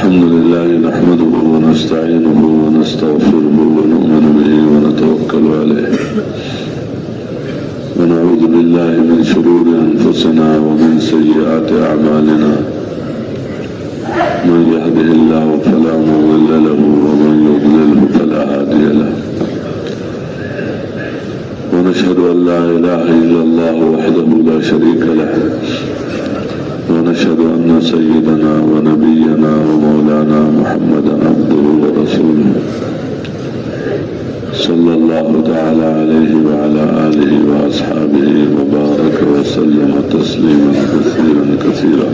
الحمد لله نحمده ونستعينه ونستغفره ونؤمن به ونتوكل عليه ونعوذ بالله من شرور أنفسنا ومن سيئات أعمالنا من يهده الله فلا مضل له ومن يضلله فلا هادي له ونشهد أن لا إله إلا الله وحده لا شريك له ونشهد أن سيدنا ونبينا ومولانا محمدا عبده ورسوله صلى الله تعالى عليه وعلى آله وأصحابه وبارك وسلم تسليما كثيرا كثيرا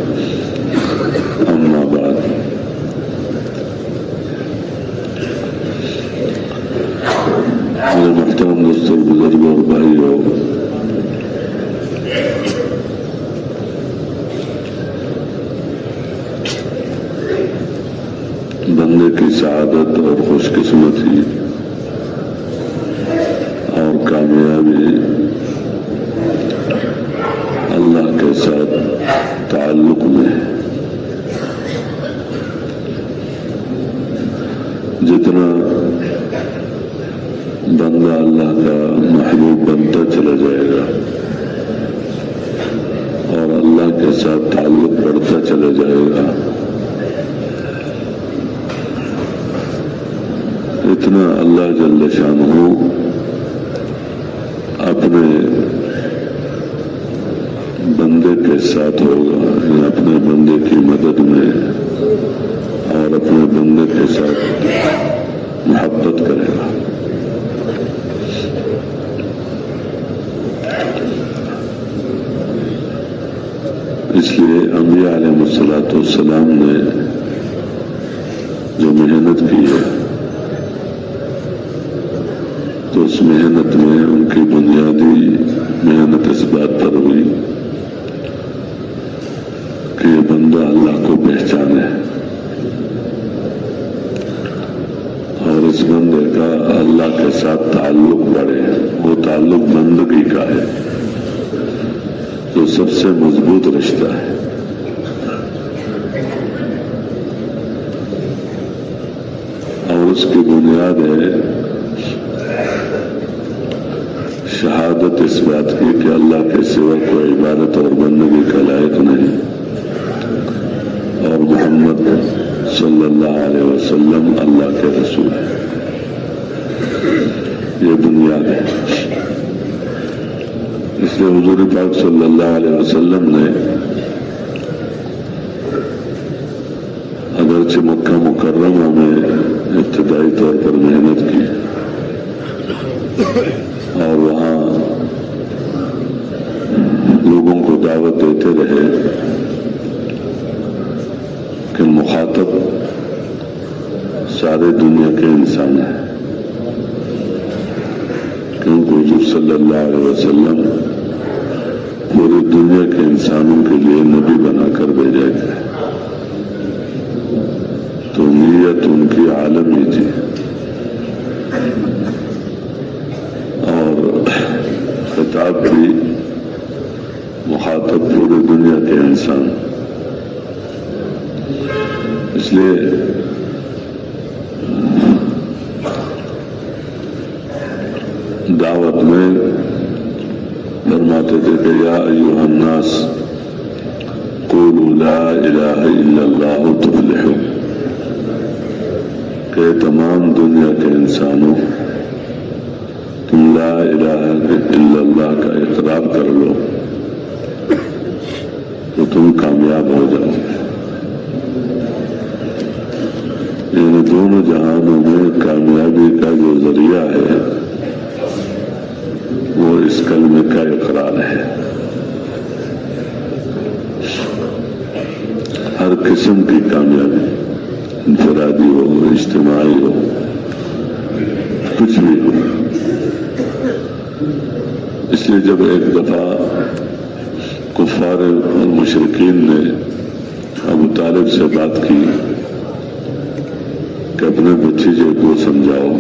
أما بعد میرے محترم دوستوں بزرگوں اور بھائیوں، بندے کی سعادت اور خوش قسمتی اور کامیابی اللہ کے ساتھ تعلق میں ہے۔ جتنا بندہ اللہ کا محبوب بنتا چلا جائے گا اور اللہ کے ساتھ تعلق بڑھتا چلا جائے گا، اتنا اللہ جل شانہ اپنے بندے کے ساتھ ہوگا، یعنی اپنے بندے کی مدد میں اور اپنے بندے کے ساتھ محبت کرے گا۔ اس لیے انبیاء علیہ السلام نے جو محنت کی ہے تو اس محنت میں ان کی بنیادی محنت اس بات پر ہوئی کہ یہ بندہ اللہ کو پہچانے اور اس بندے کا اللہ کے ساتھ تعلق بڑھے۔ وہ تعلق بندگی کا ہے جو سب سے مضبوط رشتہ ہے، اور اس کی بنیاد ہے شہادت اس بات کی کہ اللہ کے سوا کوئی عبادت اور بندگی کا لائق نہیں، اور محمد صلی اللہ علیہ وسلم اللہ کے رسول ہے۔ یہ بنیاد ہے۔ اس لیے حضور پاک صلی اللہ علیہ وسلم نے اگرچہ مکہ مکرمہ میں ابتدائی طور پر محنت کی اور وہاں لوگوں کو دعوت دیتے رہے، کہ مخاطب سارے دنیا کے انسان ہیں، کیونکہ حضور صلی اللہ علیہ وسلم پوری دنیا کے انسانوں کے لیے نبی بنا کر بھیجا گیا، تو نیت ان کی عالمی تھی اور خطاب بھی مخاطب پوری دنیا کے انسان۔ اس لیے دعوت میں فرماتے تھے کہ یا ایھا الناس قولوا لا الہ الا اللہ تفلحوا، کہ تمام دنیا کے انسانوں تم لا الہ الا اللہ کا اقرار کر لو تو تم کامیاب ہو جاؤ۔ یعنی دونوں جہانوں میں کامیابی کا جو ذریعہ ہے وہ اس کلمے کا اقرار ہے۔ ہر قسم کی کامیابی، انفرادی ہو، اجتماعی ہو، کچھ بھی ہو۔ اس لیے جب ایک دفعہ کفار اور مشرکین نے ابو طالب سے بات کی کہ اپنے بھتیجے کو سمجھاؤ،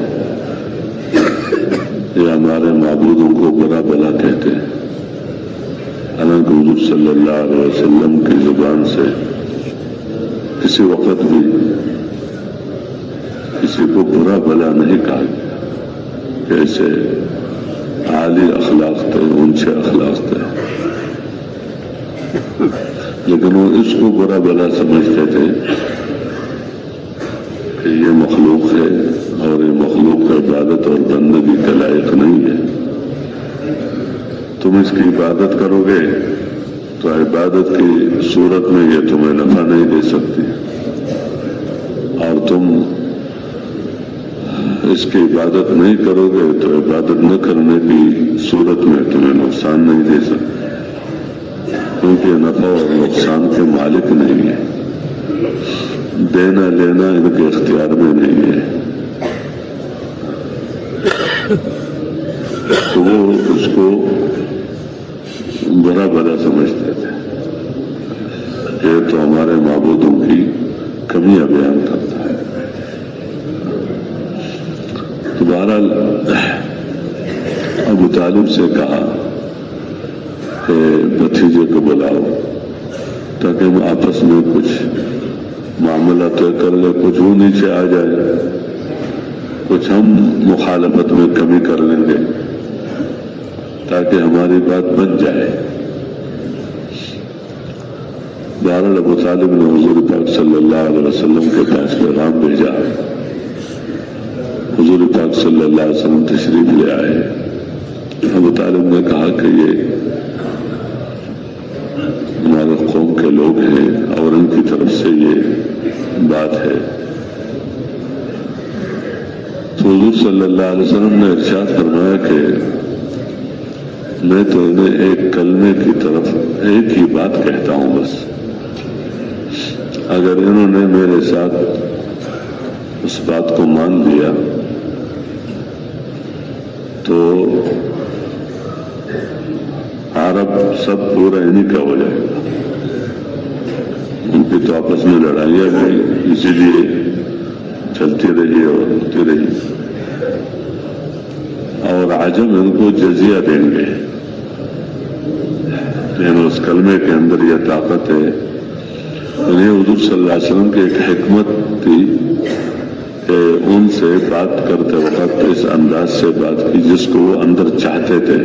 یہ ہمارے معبودوں کو برا بلا کہتے ہیں، حالانکہ حضور صلی اللہ علیہ وسلم کی زبان سے اس کسی وقت بھی کسی کو برا بھلا نہیں کہا کہ ایسے عالی اخلاق تھے، اونچے اخلاق تھے، لیکن وہ اس کو برا بھلا سمجھتے تھے کہ یہ مخلوق ہے اور یہ مخلوق عبادت اور بندگی کے لائق نہیں ہے، تم اس کی عبادت کرو گے تو عبادت کی صورت میں یہ تمہیں نفع نہیں دے سکتی، اور تم اس کی عبادت نہیں کرو گے تو عبادت نہ کرنے کی صورت میں تمہیں نقصان نہیں دے سکتی، کیونکہ نفع اور نقصان کے مالک نہیں ہے، دینا لینا ان کے اختیار میں نہیں ہے۔ تو وہ اس کو برا بھلا سمجھتے تھے، یہ تو ہمارے معبودوں کی کمیاں بیان کرتا ہے۔ تو بہرحال ابو طالب سے کہا کہ بھتیجے کو بلاؤ تاکہ ہم آپس میں کچھ معاملہ طے کر لیں، کچھ وہ نیچے آ جائے، کچھ ہم مخالفت میں کمی کر لیں گے تاکہ ہماری بات بن جائے۔ بہرحال ابو طالب نے حضور پاک صلی اللہ علیہ وسلم کے پاس پیغام بھیجا، حضور پاک صلی اللہ علیہ وسلم تشریف لے آئے۔ ابو طالب نے کہا کہ یہ ہمارے قوم کے لوگ ہیں اور ان کی طرف سے یہ بات ہے۔ تو حضور صلی اللہ علیہ وسلم نے ارشاد فرمایا کہ میں تو انہیں ایک کلمے کی طرف ایک ہی بات کہتا ہوں، بس اگر انہوں نے میرے ساتھ اس بات کو مان لیا تو عرب سب پورا انہیں کا ہو جائے گا، ان کی تو آپس میں لڑائیاں بھی اسی لیے چلتی رہی اور ہوتی رہی، اور عجم ان کو جزیہ دیں گے، لیکن اس کلمے کے اندر یہ طاقت ہے۔ انہیں حضور صلی اللہ علیہ وسلم کی ایک حکمت تھی کہ ان سے بات کرتے وقت اس انداز سے بات کی جس کو وہ اندر چاہتے تھے۔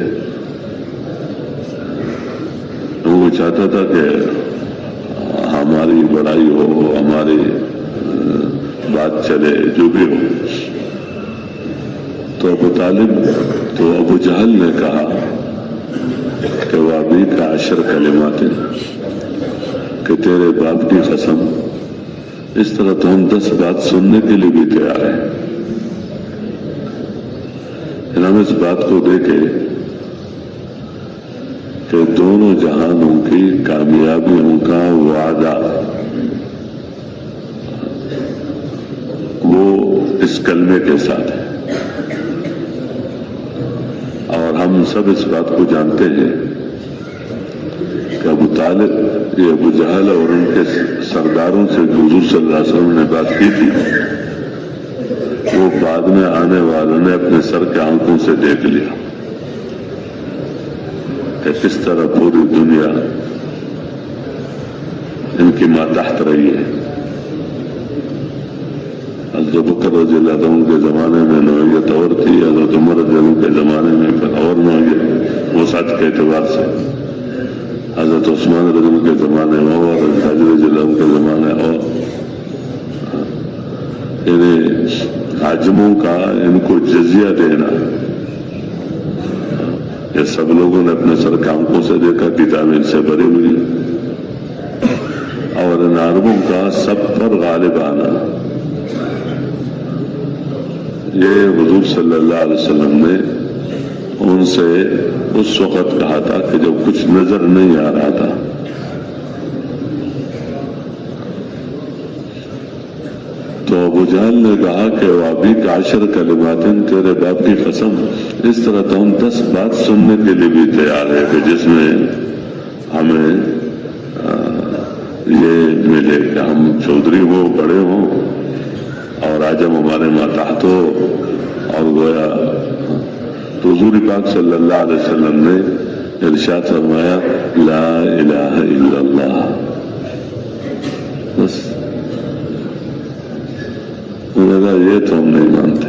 وہ چاہتا تھا کہ ہماری بڑائی ہو، ہماری بات چلے، جو بھی ہو۔ تو ابو جہل نے کہا کہ وابی کا 10 کلمات، کہ تیرے باپ کی قسم، اس طرح تو ہم 10 بات سننے کے لیے بھی تیار ہیں، ہم اس بات کو دیکھیں کہ دونوں جہانوں کی کامیابیوں کا وعدہ وہ اس کلمے کے ساتھ ہے، اور ہم سب اس بات کو جانتے ہیں کہ ابو طالب، یہ ابو جہل اور ان کے سرداروں سے جو حضور صلی اللہ علیہ وسلم نے بات کی تھی، وہ بعد میں آنے والوں نے اپنے سر کے آنکھوں سے دیکھ لیا کہ کس طرح پوری دنیا ان کی ماتحت رہی ہے۔ حضرت بکر رضی اللہ عنہ کے زمانے میں نوعیت اور تھی، حضرت عمر رضی اللہ عنہ کے زمانے میں پھر اور نوعیت، وہ ساتھ کے اعتبار سے حضرت عثمان رضی اللہ عنہ کے زمانے میں اور حضرت علی رضی اللہ عنہ کے زمانے اور، انہیں عجموں کا ان کو جزیہ دینا، یہ سب لوگوں نے اپنے سر کے آنکھوں سے دیکھا، کتابیں ان سے بھری ہوئی، اور ان عربوں کا سب پر غالب آنا، یہ حضور صلی اللہ علیہ وسلم نے ان سے اس وقت کہا تھا کہ جب کچھ نظر نہیں آ رہا تھا۔ تو ابو جہل نے کہا کہ وابی کا 10 کلمات، تیرے باپ کی قسم، اس طرح تو ہم 10 بات سننے کے لیے بھی تیار ہے کہ جس میں ہمیں یہ ملے کہ ہم چودھری ہو، بڑے ہوں، اور آجم ہمارے ماتحت ہو، اور گویا تو حضور پاک صلی اللہ علیہ وسلم نے ارشاد فرمایا لا الہ الا اللہ، بس اللہ یہ تو ہم نہیں مانتے.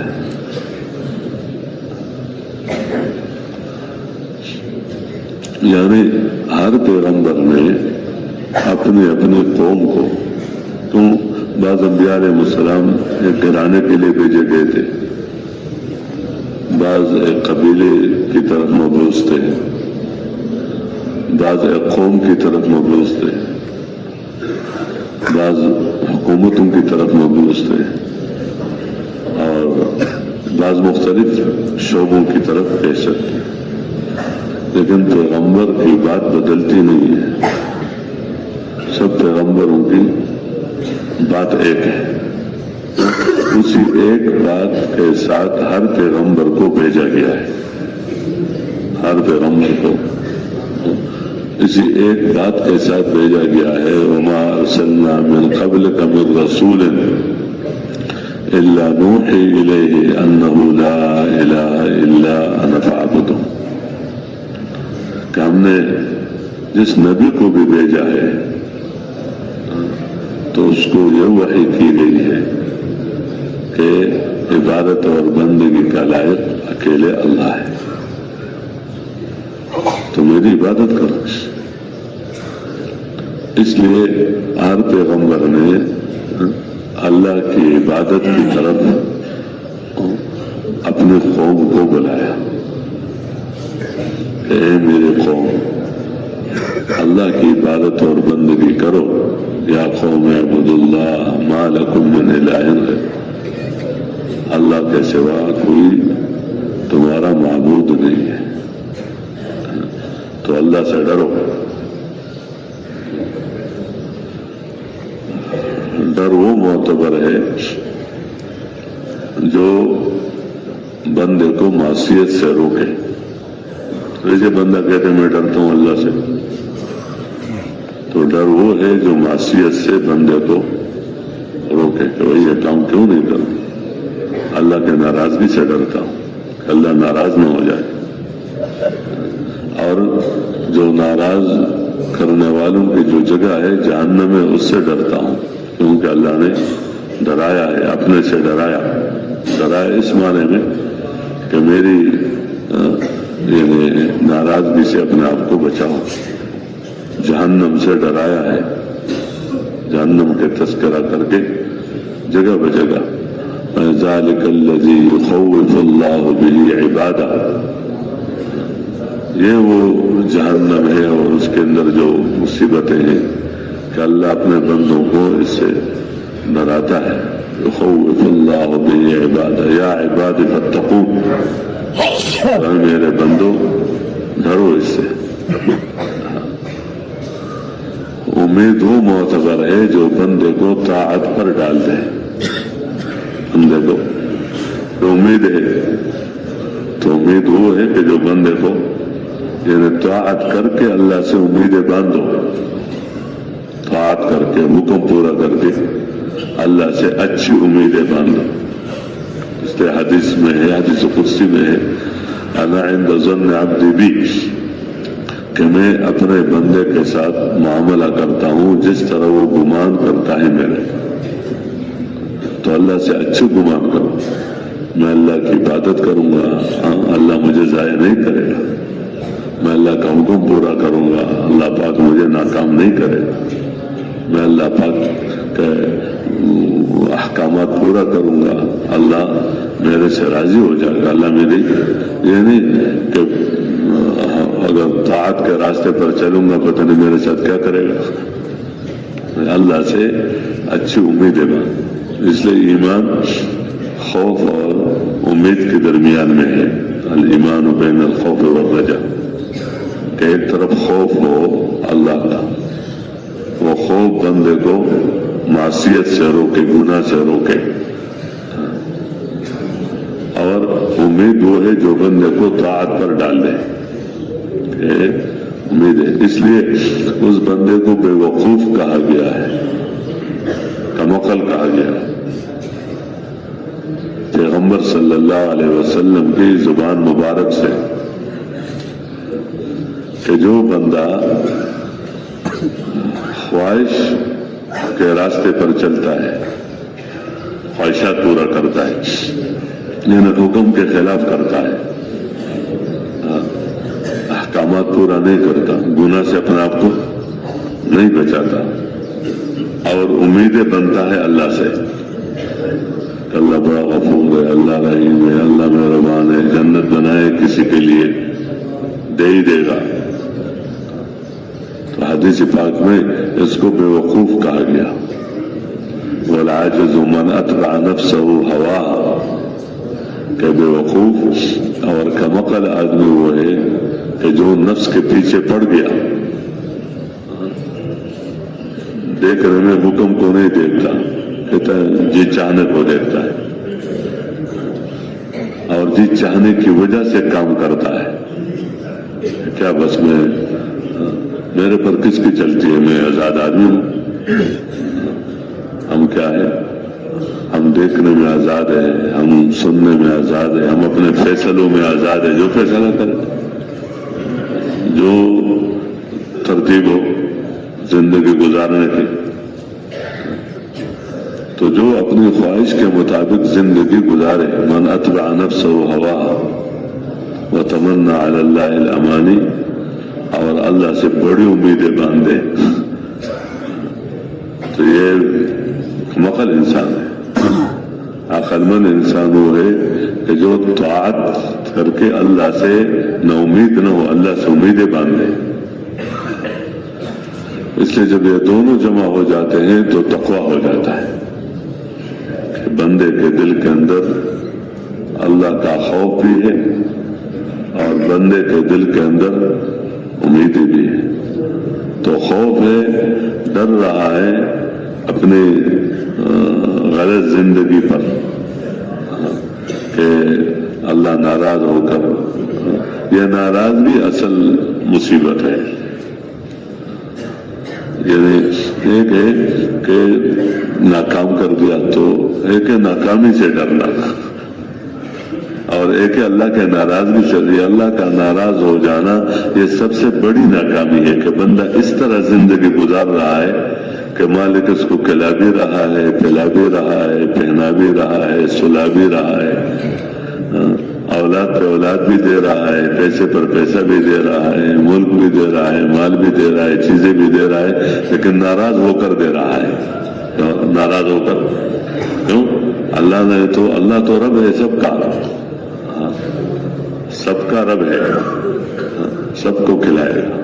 یعنی ہر پیغمبر نے اپنی اپنی قوم کو، تو بعض انبیاء علیہ السلام ایک گھرانے کے لیے بھیجے گئے تھے، بعض ایک قبیلے کی طرف مبعوث تھے، بعض ایک قوم کی طرف مبعوث تھے، بعض حکومتوں کی طرف مبعوث تھے، اور بعض مختلف شعبوں کی طرف پیشت تھے. لیکن پیغمبر کی بات بدلتی نہیں ہے، سب پیغمبروں کی بات ایک ہے. اسی ایک بات کے ساتھ ہر پیغمبر کو بھیجا گیا ہے. ہر پیغمبر کو اسی ایک بات کے ساتھ بھیجا گیا ہے. وما ارسلنا من قبلک من رسول الا نوحی الیہ انہ لا الہ الا انا فاعبدون. کہ ہم نے جس نبی کو بھی بھیجا ہے تو اس کو یہ وحی کی گئی ہے کہ عبادت اور بندگی کا لائق اکیلے اللہ ہے، تو میری عبادت کرو. اس لیے ہر پیغمبر نے اللہ کی عبادت کی طرف اپنی قوم کو بلایا. اے میرے قوم، اللہ کی عبادت اور بندگی کرو. یا قوم اعبدوا اللہ ما لکم من الہ غیرہ، اللہ کے سوا کوئی تمہارا معبود نہیں ہے، تو اللہ سے ڈرو. ڈر وہ معتبر ہے جو بندے کو معصیت سے روکے. جیسے بندہ کہتے میں ڈرتا ہوں اللہ سے، تو ڈر وہ ہے جو معصیت سے بندے کو روکے کہ بھائی یہ کام کیوں نہیں کرتا. اللہ کے ناراضگی سے ڈرتا ہوں کہ اللہ ناراض نہ ہو جائے. اور جو ناراض کرنے والوں کی جو جگہ ہے جہنم میں، اس سے ڈرتا ہوں کیونکہ اللہ نے ڈرایا ہے، اپنے سے ڈرایا. ڈرایا اس معنی میں کہ میری یعنی ناراضگی سے اپنے آپ کو بچاؤ. جہنم سے ڈرایا ہے، جہنم کے تذکرہ کر کے جگہ بجگہ. ذالک الذی یخوف اللہ بہ عبادہ، یہ وہ جہنم ہے اور اس کے اندر جو مصیبتیں ہیں کہ اللہ اپنے بندوں کو اس سے ڈراتا ہے. یخوف اللہ بہ عبادہ یا عباد فاتقون، میرے بندو ڈرو اس سے. امید وہ معتبر ہے جو بندے کو طاعت پر ڈال دے. بندے کو تو امید ہے، تو امید وہ ہے کہ جو بندے کو یعنی طاعت کر کے اللہ سے امیدیں باندھو. طاعت کر کے حکم پورا کر کے اللہ سے اچھی امیدیں باندھو. اس لیے حدیث میں ہے، حدیث قدسی میں ہے، انا عند ظن عبدی بی، کہ میں اپنے بندے کے ساتھ معاملہ کرتا ہوں جس طرح وہ گمان کرتا ہے میرے. تو اللہ سے اچھے گمان کرو. میں اللہ کی عبادت کروں گا، اللہ مجھے ضائع نہیں کرے گا. میں اللہ کا حکم پورا کروں گا، اللہ پاک مجھے ناکام نہیں کرے گا. میں اللہ پاک کے احکامات پورا کروں گا، اللہ میرے سے راضی ہو جائے گا. اللہ میری یعنی کہ اگر طاعت کے راستے پر چلوں گا پتہ نہیں میرے ساتھ کیا کرے گا. اللہ سے اچھی امیدیں بات. اس لیے ایمان خوف اور امید کے درمیان میں ہے. الایمان بین الخوف والرجاء، کہ ایک طرف خوف ہو اللہ کا، وہ خوف بندے کو معصیت سے روکے، گناہ سے روکے، اور امید وہ ہے جو بندے کو طاعت پر ڈال دے. امید ہے. اس لیے اس بندے کو بے وقوف کہا گیا ہے، کمعقل کہا گیا ہے. پیغمبر صلی اللہ علیہ وسلم کی زبان مبارک سے کہ جو بندہ خواہش کے راستے پر چلتا ہے، خواہشات پورا کرتا کرتا ہے، یعنی حکم کے خلاف کرتا ہے، احکامات پورا نہیں کرتا، گناہ سے اپنے آپ کو نہیں بچاتا، اور امیدیں بنتا ہے اللہ سے کہ اللہ بڑا غفور ہے، اللہ رحیم ہے، اللہ مہربان ہے، جنت بنائے کسی کے لیے دے ہی دے گا۔ تو حدیث پاک میں اس کو بے وقوف کہا گیا، والعاجز من اتبع نفسه هواها، کہ بے وقوف اور کمعقل آدمی وہ ہے کہ جو نفس کے پیچھے پڑ گیا، دیکھنے میں حکم کو نہیں دیکھتا، کہتا ہے جی چاہنے کو دیکھتا ہے، اور جی چاہنے کی وجہ سے کام کرتا ہے، کیا بس میں میرے پر کس کی چلتی ہے، میں آزاد آدمی ہوں، ہم کیا ہے، ہم دیکھنے میں آزاد ہے، ہم سننے میں آزاد ہے، ہم اپنے فیصلوں میں آزاد ہے، جو فیصلہ کرے، جو ترتیب ہو زندگی گزارنے کی، تو جو اپنی خواہش کے مطابق زندگی گزارے، من اتبع نفسه هواها وتمنى على الله الامانی، اور اللہ سے بڑی امیدیں باندھے، تو یہ مقل انسان ہے۔ عقل مند انسان وہ ہے کہ جو طاعت کر کے اللہ سے نہ امید نہ ہو، اللہ سے امیدیں باندھے۔ اس لیے جب یہ دونوں جمع ہو جاتے ہیں تو تقویٰ ہو جاتا ہے کہ بندے کے دل کے اندر اللہ کا خوف بھی ہے اور بندے کے دل کے اندر امیدیں بھی ہے۔ تو خوف ہے، ڈر رہا ہے اپنی غلط زندگی پر کہ اللہ ناراض ہو کر، یہ ناراضگی اصل مصیبت ہے۔ یعنی ایک ہے کہ ناکام کر دیا تو ایک ہے ناکامی سے ڈرنا، اور ایک ہے اللہ کے ناراضگی سے۔ اللہ کا ناراض ہو جانا یہ سب سے بڑی ناکامی ہے کہ بندہ اس طرح زندگی گزار رہا ہے کہ مالک اس کو کھلا بھی رہا ہے، پلا بھی رہا ہے، پہنا بھی رہا ہے، سلا بھی رہا ہے، اولاد پہ اولاد بھی دے رہا ہے، پیسے پر پیسہ بھی دے رہا ہے، ملک بھی دے رہا ہے، مال بھی دے رہا ہے، چیزیں بھی دے رہا ہے، لیکن ناراض ہو کر دے رہا ہے۔ ناراض ہو کر کیوں؟ اللہ تو رب ہے سب کا، سب کا رب ہے، سب کو کھلائے گا،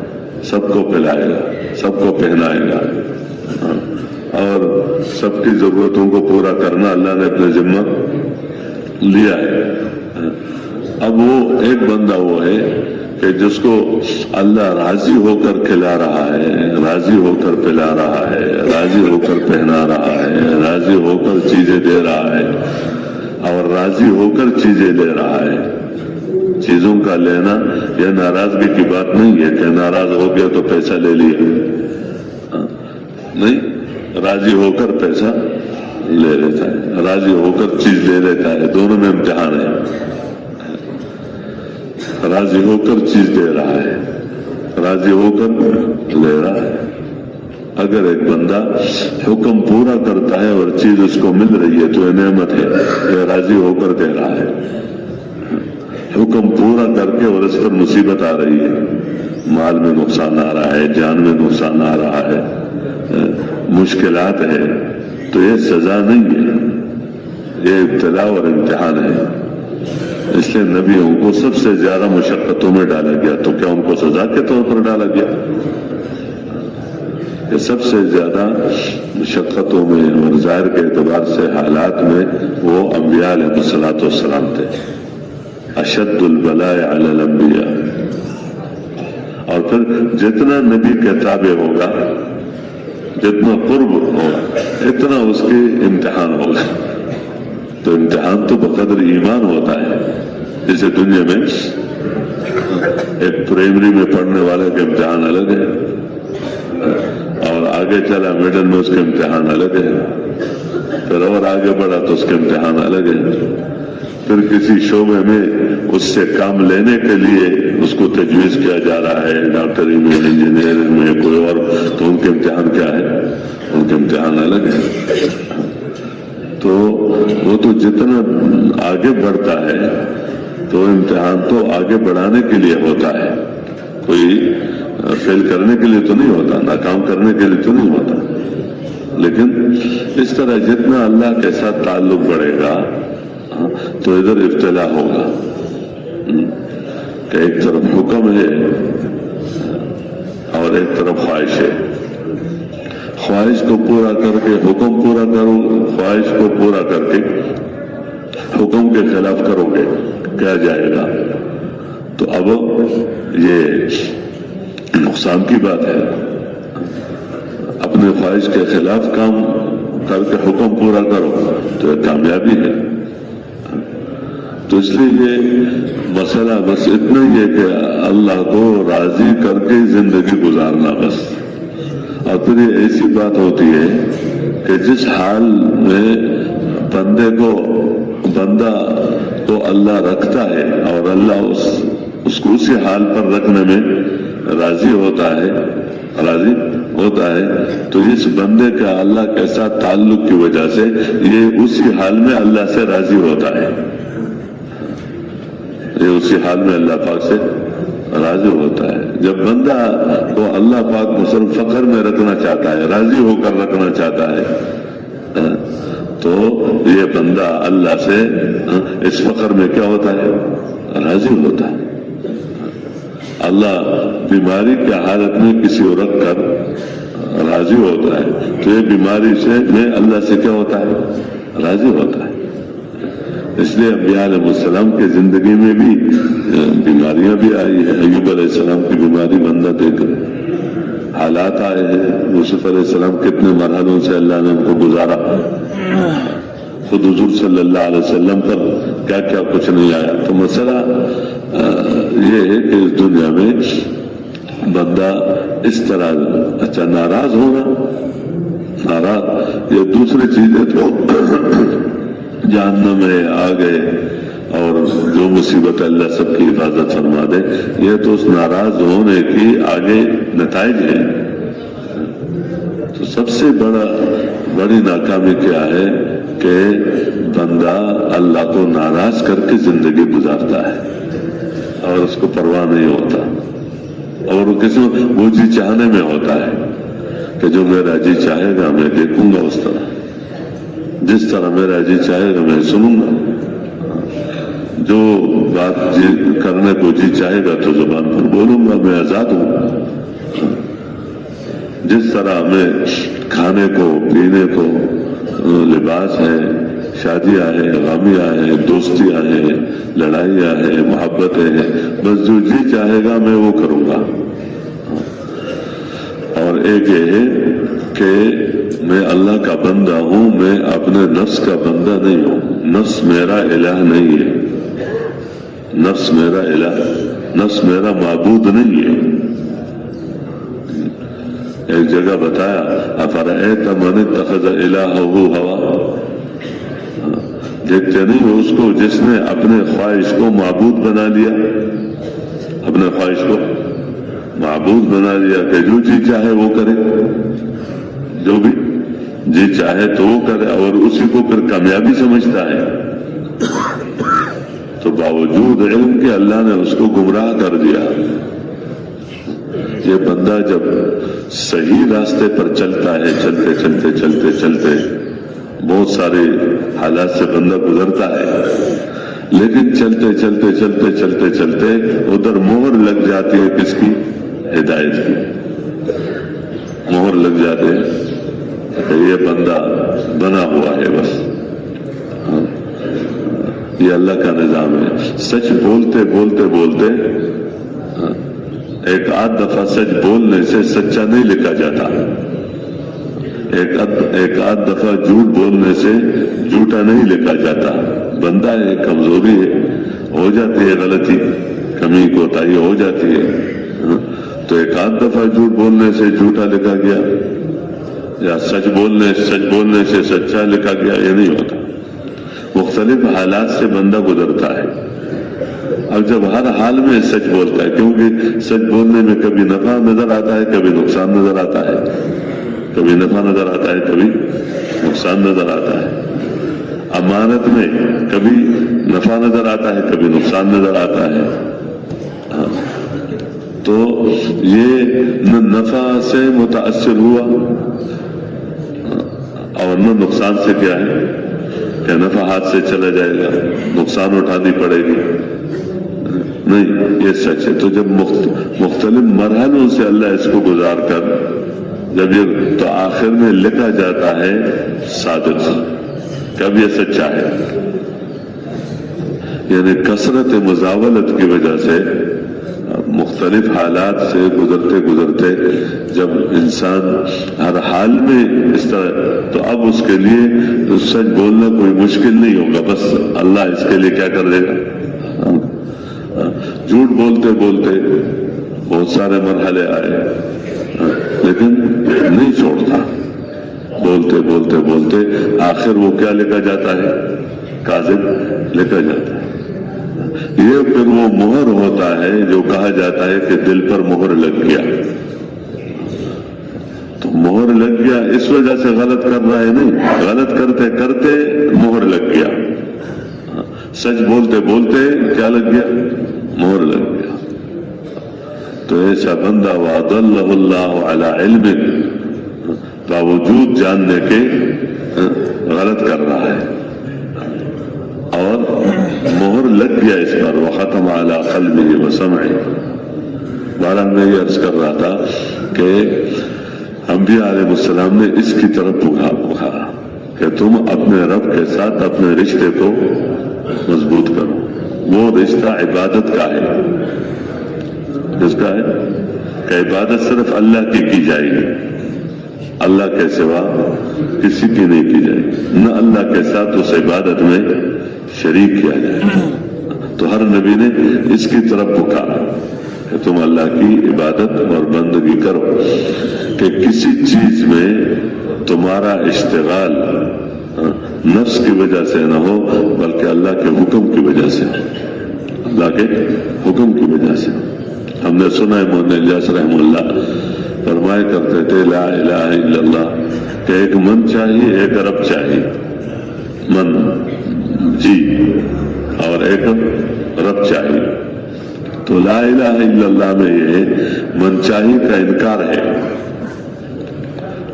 سب کو پلائے گا، سب کو پہنائے گا، اور سب کی ضرورتوں کو پورا کرنا اللہ نے اپنے ذمہ لیا ہے۔ اب وہ ایک بندہ وہ ہے کہ جس کو اللہ راضی ہو کر کھلا رہا ہے، راضی ہو کر پلا رہا ہے، راضی ہو کر پہنا رہا ہے، راضی ہو کر چیزیں دے رہا ہے، اور راضی ہو کر چیزیں لے رہا ہے۔ چیزوں کا لینا یہ ناراضگی کی بات نہیں ہے کہ ناراض ہو گیا تو پیسہ لے لیا، نہیں، راضی ہو کر پیسہ لے لیتا ہے، راضی ہو کر چیز لے لیتا ہے، دونوں میں امتحان ہے۔ راضی ہو کر چیز دے رہا ہے، راضی ہو کر لے رہا ہے۔ اگر ایک بندہ حکم پورا کرتا ہے اور چیز اس کو مل رہی ہے تو یہ نعمت ہے، یہ راضی ہو کر دے رہا ہے۔ حکم پورا کر کے اور اس پر مصیبت آ رہی ہے، مال میں نقصان آ رہا ہے، جان میں نقصان آ رہا ہے، مشکلات ہے، تو یہ سزا نہیں ہے، یہ ابتلا اور امتحان ہے۔ اس لیے نبیوں کو سب سے زیادہ مشقتوں میں ڈالا گیا، تو کیا ان کو سزا کے طور پر ڈالا گیا؟ کہ سب سے زیادہ مشقتوں میں اور ظاہر کے اعتبار سے حالات میں وہ انبیاء علیہ الصلوۃ والسلام تھے۔ اشد البلاء علی الانبیاء، اور پھر جتنا نبی کے تابع ہوگا، جتنا قرب ہوگا، اتنا اس کے امتحان ہوگا۔ تو امتحان تو بقدر ایمان ہوتا ہے۔ جیسے دنیا میں ایک پرائمری میں پڑھنے والے کا امتحان الگ ہے، اور آگے چلا مڈل میں اس کے امتحان الگ ہے، پھر اور آگے بڑھا تو اس کے امتحان الگ ہے، پھر کسی شعبے میں اس سے کام لینے کے لیے اس کو تجویز کیا جا رہا ہے، ڈاکٹری میں، انجینئرنگ میں، کوئی اور، تو ان کے امتحان کیا ہے؟ ان کے امتحان الگ ہے۔ تو وہ تو جتنا آگے بڑھتا ہے تو امتحان تو آگے بڑھانے کے لیے ہوتا ہے، کوئی فیل کرنے کے لیے تو نہیں ہوتا، ناکام کرنے کے لیے تو نہیں ہوتا. لیکن اس طرح جتنا اللہ کے ساتھ تعلق بڑھے گا تو ادھر ابتلا ہوگا کہ ایک طرف حکم ہے اور ایک طرف خواہش ہے. خواہش کو پورا کر کے حکم پورا کرو، خواہش کو پورا کر کے حکم کے خلاف کرو گے کیا جائے گا؟ تو اب یہ نقصان کی بات ہے. اپنے خواہش کے خلاف کام کر کے حکم پورا کرو تو یہ کامیابی ہے. تو اس لیے یہ مسئلہ بس اتنا ہی ہے کہ اللہ کو راضی کر کے زندگی گزارنا بس. اور پھر یہ ایسی بات ہوتی ہے کہ جس حال میں بندہ کو اللہ رکھتا ہے اور اللہ اس کو اسی حال پر رکھنے میں راضی ہوتا ہے تو اس بندے کا اللہ کے ساتھ تعلق کی وجہ سے یہ اسی حال میں اللہ سے راضی ہوتا ہے. یہ اسی حال میں اللہ پاک سے راضی ہوتا ہے. جب بندہ کو اللہ پاک مثلا فخر میں رکھنا چاہتا ہے، راضی ہو کر رکھنا چاہتا ہے، تو یہ بندہ اللہ سے اس فخر میں کیا ہوتا ہے؟ راضی ہوتا ہے. اللہ بیماری کی حالت میں کسی کو رکھ کر راضی ہوتا ہے تو یہ بیماری سے میں اللہ سے کیا ہوتا ہے؟ راضی ہوتا ہے. اس لیے انبیاء علیہ السلام کی زندگی میں بھی بیماریاں بھی آئی ہیں. ایوب علیہ السلام کی بیماری بندہ دیکھ کر حالات آئے ہیں. یوسف علیہ السلام کتنے مرحلوں سے اللہ نے ان کو گزارا. خود حضور صلی اللہ علیہ وسلم پر کیا کیا کچھ نہیں آیا. تو مسئلہ یہ ہے کہ اس دنیا میں بندہ اس طرح اچھا ناراض ہونا یہ دوسری چیزیں تو جہنم ہے آگے اور جو مصیبت اللہ سب کی حفاظت فرما دے، یہ تو اس ناراض ہونے کی آگے نتائج ہے. تو سب سے بڑی ناکامی کیا ہے کہ بندہ اللہ کو ناراض کر کے زندگی گزارتا ہے اور اس کو پرواہ نہیں ہوتا اور وہ جی چاہنے میں ہوتا ہے کہ جو میرا جی چاہے گا میں دیکھوں گا، اس طرح جس طرح میرا جی چاہے گا میں سنوں گا. جو بات کرنے کو جی چاہے گا تو زبان پر بولوں گا، میں آزاد ہوں. جس طرح میں کھانے کو پینے کو لباس ہے، شادیاں ہیں، غامیاں ہیں، دوستیاں ہیں، لڑائیاں ہیں، محبتیں ہیں، بس جو جی چاہے گا میں وہ کروں گا. اور ایک یہ ہے کہ میں اللہ کا بندہ ہوں، میں اپنے نفس کا بندہ نہیں ہوں. نفس میرا الہ نہیں ہے، نفس میرا الہ، نفس میرا معبود نہیں ہے. ایک جگہ بتایا افرأیت من اتخذ الہہ ہوا، دیکھتے نہیں ہو اس کو جس نے اپنے خواہش کو معبود بنا لیا، اپنے خواہش کو معبود بنا لیا کہ جو جی چاہے وہ کرے، جو بھی جی چاہے تو وہ کرے اور اسی کو پھر کامیابی سمجھتا ہے. تو باوجود علم کہ اللہ نے اس کو گمراہ کر دیا. یہ بندہ جب صحیح راستے پر چلتا ہے، چلتے بہت سارے حالات سے بندہ گزرتا ہے، لیکن چلتے ادھر مہر لگ جاتی ہے کس کی؟ ہدایت کی مہر لگ جاتے ہیں کہ یہ بندہ بنا ہوا ہے. بس یہ اللہ کا نظام ہے. سچ بولتے ایک آدھ دفعہ سچ بولنے سے سچا نہیں لکھا جاتا، ایک آدھ دفعہ جھوٹ بولنے سے جھوٹا نہیں لکھا جاتا. بندہ ہے، کمزوری ہے، ہو جاتی ہے غلطی، کمی کوتاہی ہو جاتی ہے. تو ایک آدھ دفعہ جھوٹ بولنے سے جھوٹا لکھا گیا یا سچ بولنے سے سچا لکھا گیا، یہ نہیں ہوتا. مختلف حالات سے بندہ گزرتا ہے. اب جب ہر حال میں سچ بولتا ہے، کیونکہ سچ بولنے میں کبھی نفع نظر آتا ہے، کبھی نقصان نظر آتا ہے، کبھی نفع نظر آتا ہے، کبھی نقصان نظر آتا ہے. حیوانات میں کبھی نفع نظر آتا ہے، کبھی نقصان نظر آتا ہے. تو یہ نہ نفع سے متاثر ہوا اور نہ نقصان سے. کیا ہے کہ نفع ہاتھ سے چلا جائے گا، نقصان اٹھانی پڑے گی، نہیں، یہ سچ ہے. تو جب مختلف مرحلوں سے اللہ اس کو گزار کر جب یہ تو آخر میں لکھا جاتا ہے صادق، کب یہ سچا ہے. یعنی کثرت مزاولت کی وجہ سے مختلف حالات سے گزرتے گزرتے جب انسان ہر حال میں اس طرح، تو اب اس کے لیے سچ بولنا کوئی مشکل نہیں ہوگا، بس اللہ اس کے لیے کیا کر دے گا. جھوٹ بولتے بولتے بہت سارے مرحلے آئے لیکن نہیں چھوڑتا، بولتے بولتے بولتے آخر وہ کیا لکھا جاتا ہے، کاذب لکھا جاتا ہے. یہ پھر وہ مہر ہوتا ہے جو کہا جاتا ہے کہ دل پر مہر لگ گیا. تو مہر لگ گیا اس وجہ سے غلط کر رہا ہے نہیں، غلط کرتے کرتے مہر لگ گیا. سچ بولتے بولتے کیا لگ گیا، مہر لگ گیا. تو ایسا بندہ وَأَضَلَّهُ اللَّهُ عَلَى عِلْمٍ، باوجود جاننے کے غلط کر رہا ہے اور مہر لگ گیا اس پر. وختم علی قلبہ وسمعہ. بہرحال میں یہ عرض کر رہا تھا کہ انبیاء علیہ السلام نے اس کی طرف پکارا کہ تم اپنے رب کے ساتھ اپنے رشتے کو مضبوط کرو. وہ رشتہ عبادت کا ہے. کس کا ہے؟ کہ عبادت صرف اللہ کی جائے گی، اللہ کے سوا کسی کی نہیں کی جائے گی، نہ اللہ کے ساتھ اس عبادت میں شریک کیا جائے. تو ہر نبی نے اس کی طرف پکارا کہ تم اللہ کی عبادت اور بندگی کرو، کہ کسی چیز میں تمہارا اشتغال نفس کی وجہ سے نہ ہو بلکہ اللہ کے حکم کی وجہ سے، اللہ کے حکم کی وجہ سے. ہم نے سنا ہے مولانا الیاس رحمہ اللہ فرمایا کرتے تھے لا الہ الا اللہ کہ ایک من چاہیے، ایک رب چاہیے. من جی اور ایک رب چاہیے. تو لا الہ الا اللہ میں یہ من چاہی کا انکار ہے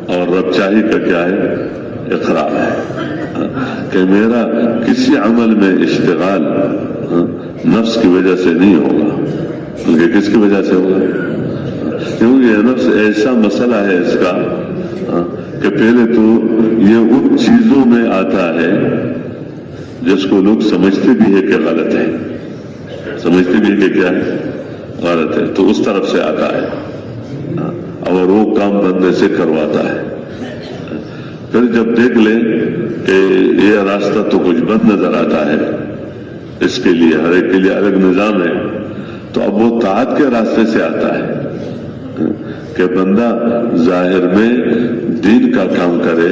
اور رب چاہی کا کیا ہے، اقرار ہے کہ میرا کسی عمل میں اشتغال نفس کی وجہ سے نہیں ہوگا بلکہ کس کی وجہ سے ہوگا. کیونکہ یہ نفس ایسا مسئلہ ہے اس کا کہ پہلے تو یہ ان چیزوں میں آتا ہے جس کو لوگ سمجھتے بھی ہے کہ غلط ہے، سمجھتے بھی ہے کہ کیا ہے، غلط ہے، تو اس طرف سے آتا ہے اور وہ کام بندے سے کرواتا ہے. پھر جب دیکھ لیں کہ یہ راستہ تو کچھ بند نظر آتا ہے، اس کے لیے ہر ایک کے لیے الگ نظام ہے، تو اب وہ طاعت کے راستے سے آتا ہے کہ بندہ ظاہر میں دین کا کام کرے،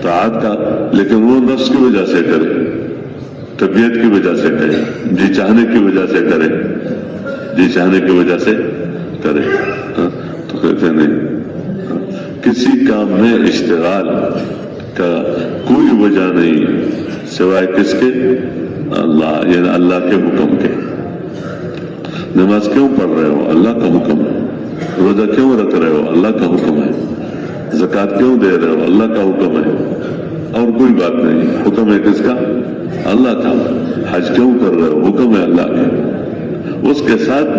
طاعت کا، لیکن وہ نفس کی وجہ سے کرے، طبیعت کی وجہ سے کرے، جی چاہنے کی وجہ سے کرے، جی چاہنے کی وجہ سے کرے. تو کہتے نہیں، کسی کام میں اشتغال کا کوئی وجہ نہیں سوائے کس کے، اللہ، یعنی اللہ کے حکم کے. نماز کیوں پڑھ رہے ہو، اللہ کا حکم ہے. روزہ کیوں رکھ رہے ہو، اللہ کا حکم ہے. زکوٰۃ کیوں دے رہے ہو، اللہ کا حکم ہے، اور کوئی بات نہیں. حکم ہے کس کا، اللہ کا. حج کیوں کر رہے ہو، حکم ہے اللہ کا. اس کے ساتھ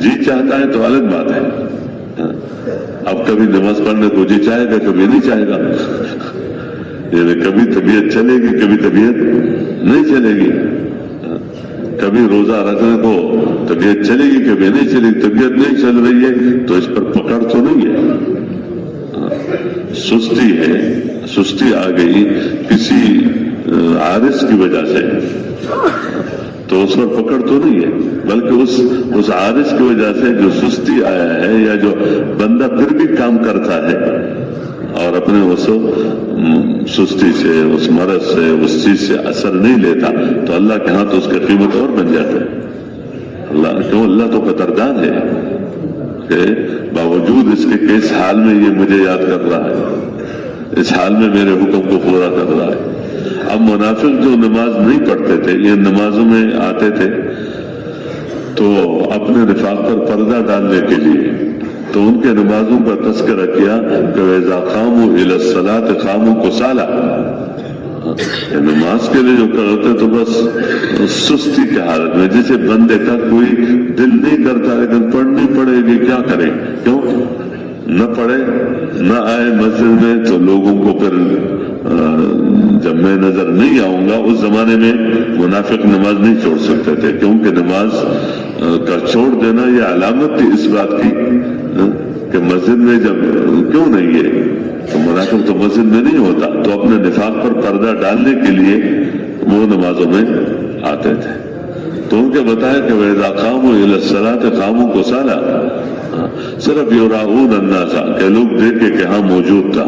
جی چاہتا ہے تو الگ بات ہے. اب کبھی نماز پڑھنے کو جی چاہے گا، کبھی نہیں چاہے گا. یعنی کبھی طبیعت چلے گی، کبھی طبیعت نہیں چلے گی. کبھی روزہ رکھنے کو طبیعت چلے گی، کبھی نہیں چلے گی. طبیعت نہیں چل رہی ہے تو اس پر پکڑ تو نہیں ہے، سستی ہے، سستی آ گئی کسی عارض کی وجہ سے، تو اس پر پکڑ تو نہیں ہے، بلکہ اس عارض کی وجہ سے جو سستی آیا ہے، یا جو بندہ پھر بھی کام کرتا ہے اور اپنے اس سستی سے، اس مرض سے، اس چیز سے اثر نہیں لیتا، تو اللہ کے ہاں تو اس کی قیمت اور بن جاتا ہے. اللہ کیوں، اللہ تو قدردان ہے کہ باوجود اس کے کہ اس حال میں یہ مجھے یاد کر رہا ہے، اس حال میں میرے حکم کو پورا کر رہا ہے. اب منافق جو نماز نہیں پڑھتے تھے، یہ نمازوں میں آتے تھے تو اپنے نفاق پر پردہ ڈالنے کے لیے تو ان کے نمازوں کا تذکرہ کیا کہ وَإِذَا قَامُوا إِلَى الصَّلَاةِ قَامُوا كُسَالَىٰ، نماز کے لیے جو کرتے تو بس سستی کی حالت میں، جسے بندے کا کوئی دل نہیں کرتا لیکن پڑھنی پڑے گی، کیا کرے، کیوں نہ پڑھے نہ آئے مسجد میں تو لوگوں کو پھر جب میں نظر نہیں آؤں گا۔ اس زمانے میں منافق نماز نہیں چھوڑ سکتے تھے، کیونکہ نماز کا چھوڑ دینا یہ علامت تھی اس بات کی کہ مسجد میں جب کیوں نہیں ہے تو منافق تو مسجد میں نہیں ہوتا، تو اپنے نفاق پر پردہ ڈالنے کے لیے وہ نمازوں میں آتے تھے۔ تو ان کے بتایا کہ وَإِذَا قَامُوا إِلَى الصَّلَاةِ قَامُوا كُسَالَىٰ، صرف يُرَاؤُونَ النَّاسَ کہ لوگ دیکھے کہ ہاں موجود تھا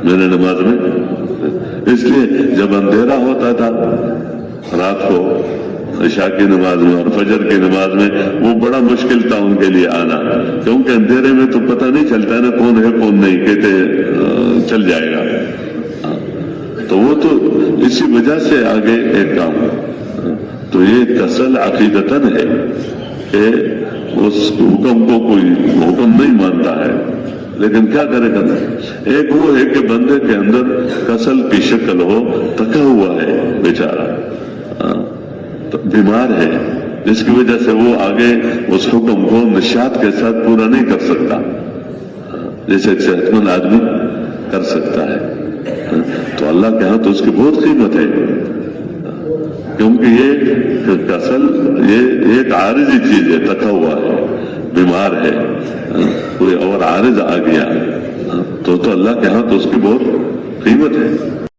میں نے نماز میں، اس لیے جب اندھیرا ہوتا تھا رات کو عشاء کی نماز میں اور فجر کی نماز میں وہ بڑا مشکل تھا ان کے لیے آنا، کیونکہ اندھیرے میں تو پتہ نہیں چلتا نا کون ہے کون نہیں، کہتے چل جائے گا، تو وہ تو اسی وجہ سے آگے ایک کام، تو یہ کسل عقیدتاً ہے کہ اس حکم کو کوئی حکم نہیں مانتا ہے، لیکن کیا کرے گا۔ ایک وہ ہے کہ بندے کے اندر کسل کی شکل ہو، تھکا ہوا ہے بیچارہ، بیمار ہے، جس کی وجہ سے وہ آگے اس حکم کو نشاط کے ساتھ پورا نہیں کر سکتا جیسے ایک صحت مند آدمی کر سکتا ہے۔ تو اللہ کے ہاں تو اس کی بہت قیمت ہے، کیونکہ یہ کسل یہ ایک عارضی چیز ہے، تھکا ہوا ہے، بیمار ہے، کوئی اور عارض آ گیا تو اللہ کے ہاں تو اس کی بہت قیمت ہے۔